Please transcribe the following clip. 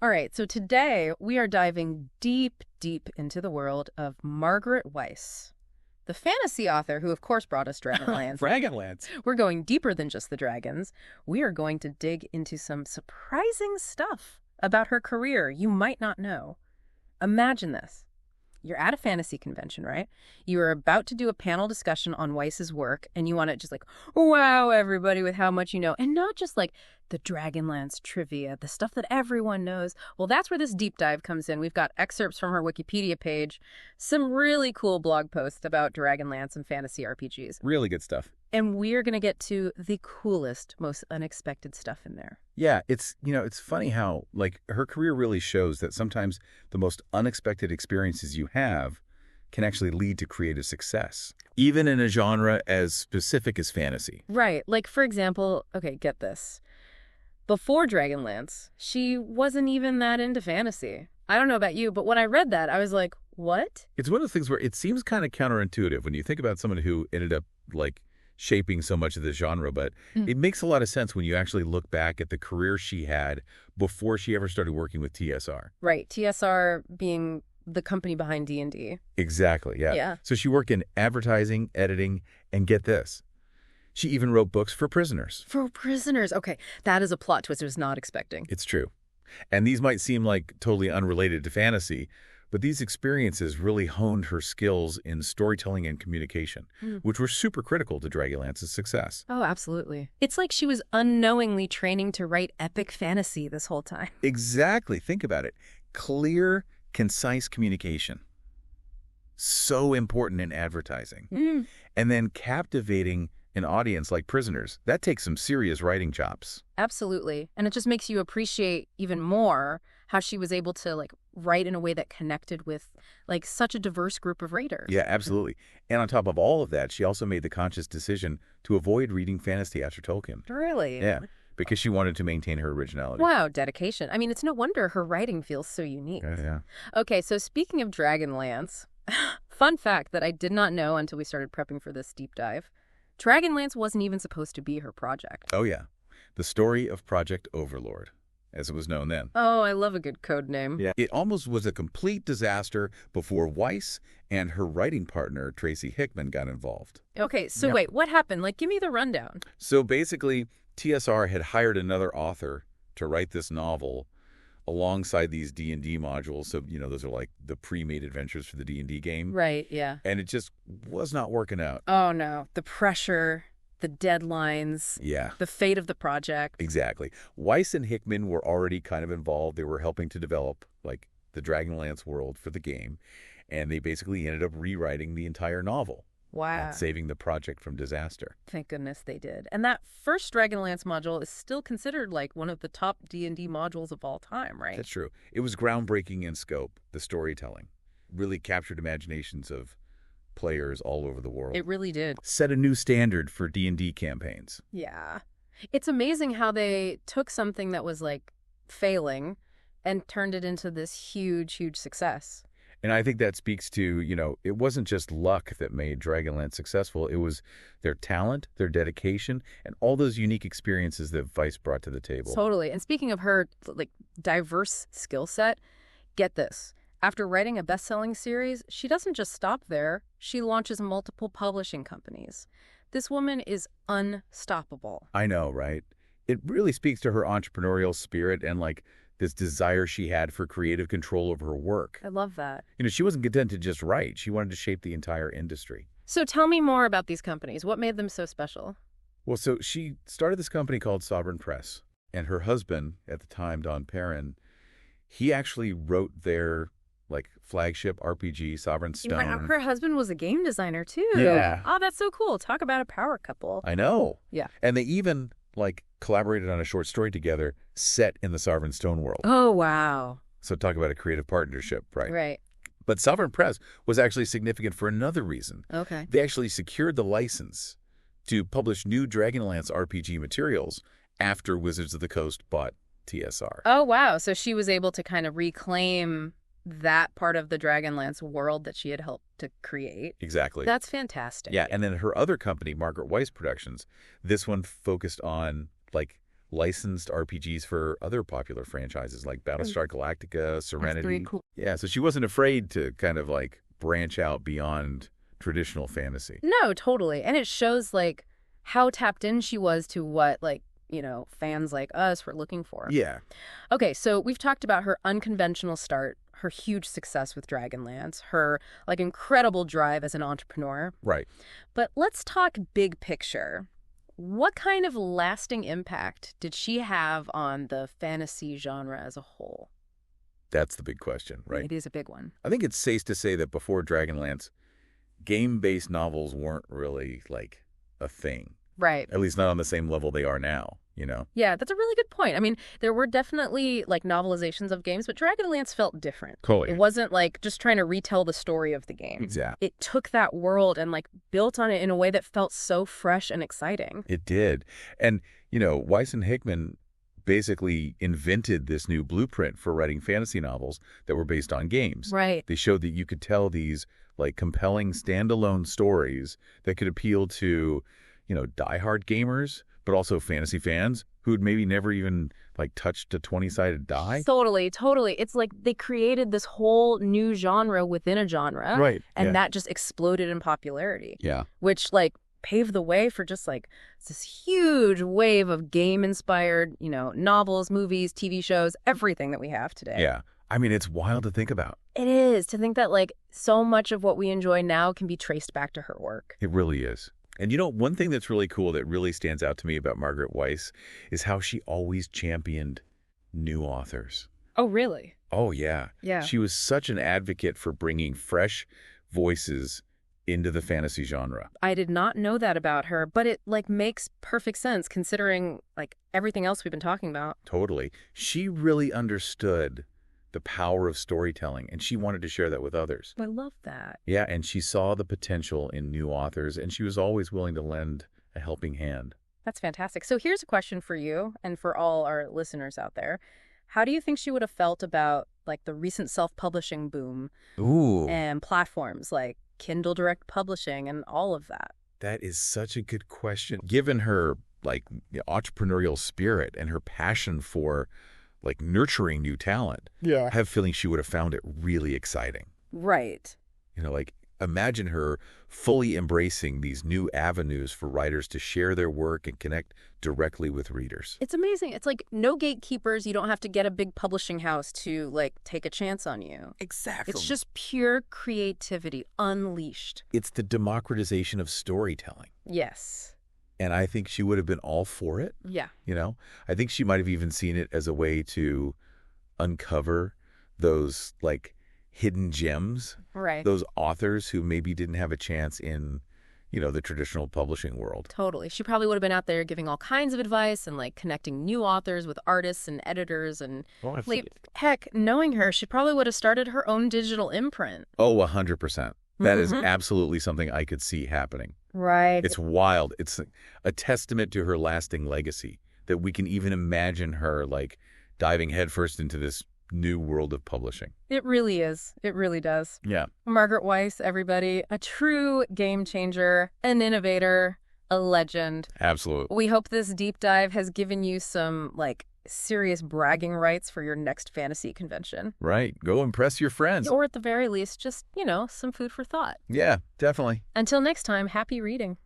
All right, so today we are diving deep, deep into the world of Margaret Weis, the fantasy author who, of course, brought us Dragonlance. Dragonlance. We're going deeper than just the dragons. We are going to dig into some surprising stuff about her career you might not know. Imagine this. You're at a fantasy convention, right? You are about to do a panel discussion on Weiss's work, and you want to just wow everybody with how much you know. And not just the Dragonlance trivia, the stuff that everyone knows. Well, that's where this deep dive comes in. We've got excerpts from her Wikipedia page, some really cool blog posts about Dragonlance and fantasy RPGs. Really good stuff. And we're going to get to the coolest, most unexpected stuff in there. Yeah, it's funny how, her career really shows that sometimes the most unexpected experiences you have can actually lead to creative success, even in a genre as specific as fantasy. Right. For example, okay, get this. Before Dragonlance, she wasn't even that into fantasy. I don't know about you, but when I read that, I was like, what? It's one of the things where it seems kind of counterintuitive when you think about someone who ended up, shaping so much of this genre, but it makes a lot of sense when you actually look back at the career she had before she ever started working with TSR. Right. TSR being the company behind D&D. Exactly, yeah. Yeah. So she worked in advertising, editing, and get this, she even wrote books for prisoners. For prisoners. Okay, that is a plot twist I was not expecting. It's true. And these might seem totally unrelated to fantasy, but these experiences really honed her skills in storytelling and communication, which were super critical to Dragonlance's success. Oh, absolutely. It's like she was unknowingly training to write epic fantasy this whole time. Exactly. Think about it. Clear, concise communication. So important in advertising. And then captivating an audience like prisoners. That takes some serious writing chops. Absolutely. And it just makes you appreciate even more how she was able to write in a way that connected with such a diverse group of readers. Yeah, absolutely. And on top of all of that, she also made the conscious decision to avoid reading fantasy after Tolkien. Really? Yeah, because she wanted to maintain her originality. Wow, dedication. I mean, it's no wonder her writing feels so unique. Yeah. Okay, so speaking of Dragonlance, fun fact that I did not know until we started prepping for this deep dive. Dragonlance wasn't even supposed to be her project. Oh, yeah. The story of Project Overlord, as it was known then. Oh, I love a good code name. Yeah. It almost was a complete disaster before Weis and her writing partner, Tracy Hickman, got involved. Okay, so wait, what happened? Give me the rundown. So basically, TSR had hired another author to write this novel alongside these D&D modules. So, those are the pre-made adventures for the D&D game. Right, yeah. And it just was not working out. Oh, no. The pressure, the deadlines. Yeah. The fate of the project. Exactly. Weis and Hickman were already kind of involved. They were helping to develop, the Dragonlance world for the game. And they basically ended up rewriting the entire novel. Wow. And saving the project from disaster. Thank goodness they did. And that first Dragonlance module is still considered one of the top D&D modules of all time, right? That's true. It was groundbreaking in scope. The storytelling really captured imaginations of players all over the world. It really did. Set a new standard for D&D campaigns. Yeah. It's amazing how they took something that was failing and turned it into this huge, huge success. And I think that speaks to, it wasn't just luck that made Dragonlance successful. It was their talent, their dedication, and all those unique experiences that Weis brought to the table. Totally. And speaking of her, diverse skill set, get this. After writing a best-selling series, she doesn't just stop there. She launches multiple publishing companies. This woman is unstoppable. I know, right? It really speaks to her entrepreneurial spirit and, this desire she had for creative control over her work. I love that. She wasn't content to just write. She wanted to shape the entire industry. So tell me more about these companies. What made them so special? Well, so she started this company called Sovereign Press. And her husband, at the time, Don Perrin, he actually wrote their, flagship RPG, Sovereign Stone. Wow, her husband was a game designer, too. Yeah. Oh, that's so cool. Talk about a power couple. I know. Yeah. And they even, collaborated on a short story together set in the Sovereign Stone world. Oh, wow. So talk about a creative partnership, right? Right. But Sovereign Press was actually significant for another reason. Okay. They actually secured the license to publish new Dragonlance RPG materials after Wizards of the Coast bought TSR. Oh, wow. So she was able to kind of reclaim that part of the Dragonlance world that she had helped to create. Exactly. That's fantastic. Yeah, and then her other company, Margaret Weis Productions, this one focused on licensed RPGs for other popular franchises like Battlestar Galactica, Serenity. That's very cool. Yeah, so she wasn't afraid to kind of like branch out beyond traditional fantasy. No, totally. And it shows like how tapped in she was to what like, fans like us were looking for. Yeah. Okay, so we've talked about her unconventional start, her huge success with Dragonlance, her like incredible drive as an entrepreneur. Right. But let's talk big picture. What kind of lasting impact did she have on the fantasy genre as a whole? That's the big question, right? It is a big one. I think it's safe to say that before Dragonlance, game-based novels weren't really like a thing. Right. At least not on the same level they are now, Yeah, that's a really good point. I mean, there were definitely like novelizations of games, but Dragonlance felt different. Totally. It wasn't like just trying to retell the story of the game. Exactly. It took that world and like built on it in a way that felt so fresh and exciting. It did. And, Weis and Hickman basically invented this new blueprint for writing fantasy novels that were based on games. Right. They showed that you could tell these like compelling standalone stories that could appeal to, diehard gamers, but also fantasy fans who'd maybe never even like touched a 20-sided die. Totally. It's like they created this whole new genre within a genre. Right. And that just exploded in popularity. Yeah. Which like paved the way for just like this huge wave of game-inspired, novels, movies, TV shows, everything that we have today. Yeah. I mean, it's wild to think about. It is, to think that like so much of what we enjoy now can be traced back to her work. It really is. And one thing that's really cool that really stands out to me about Margaret Weis is how she always championed new authors. Oh, really? Oh, yeah. Yeah. She was such an advocate for bringing fresh voices into the fantasy genre. I did not know that about her, but it like makes perfect sense considering like everything else we've been talking about. Totally. She really understood the power of storytelling, and she wanted to share that with others. I love that. Yeah, and she saw the potential in new authors, and she was always willing to lend a helping hand. That's fantastic. So here's a question for you and for all our listeners out there. How do you think she would have felt about like the recent self-publishing boom and platforms like Kindle Direct Publishing and all of that? That is such a good question. Given her like entrepreneurial spirit and her passion for like nurturing new talent, I have a feeling she would have found it really exciting. Right. Like imagine her fully embracing these new avenues for writers to share their work and connect directly with readers. It's amazing. It's like no gatekeepers. You don't have to get a big publishing house to like take a chance on you. Exactly. It's just pure creativity unleashed. It's the democratization of storytelling. Yes. And I think she would have been all for it. Yeah. I think she might have even seen it as a way to uncover those like hidden gems. Right. Those authors who maybe didn't have a chance in, the traditional publishing world. Totally. She probably would have been out there giving all kinds of advice and like connecting new authors with artists and editors and heck, knowing her, she probably would have started her own digital imprint. Oh, 100%. That is absolutely something I could see happening. Right. It's wild. It's a testament to her lasting legacy that we can even imagine her like diving headfirst into this new world of publishing. It really is. It really does. Yeah. Margaret Weis, everybody, a true game changer, an innovator, a legend. Absolutely. We hope this deep dive has given you some like serious bragging rights for your next fantasy convention. Right. Go impress your friends. Or at the very least, just, some food for thought. Yeah, definitely. Until next time, happy reading.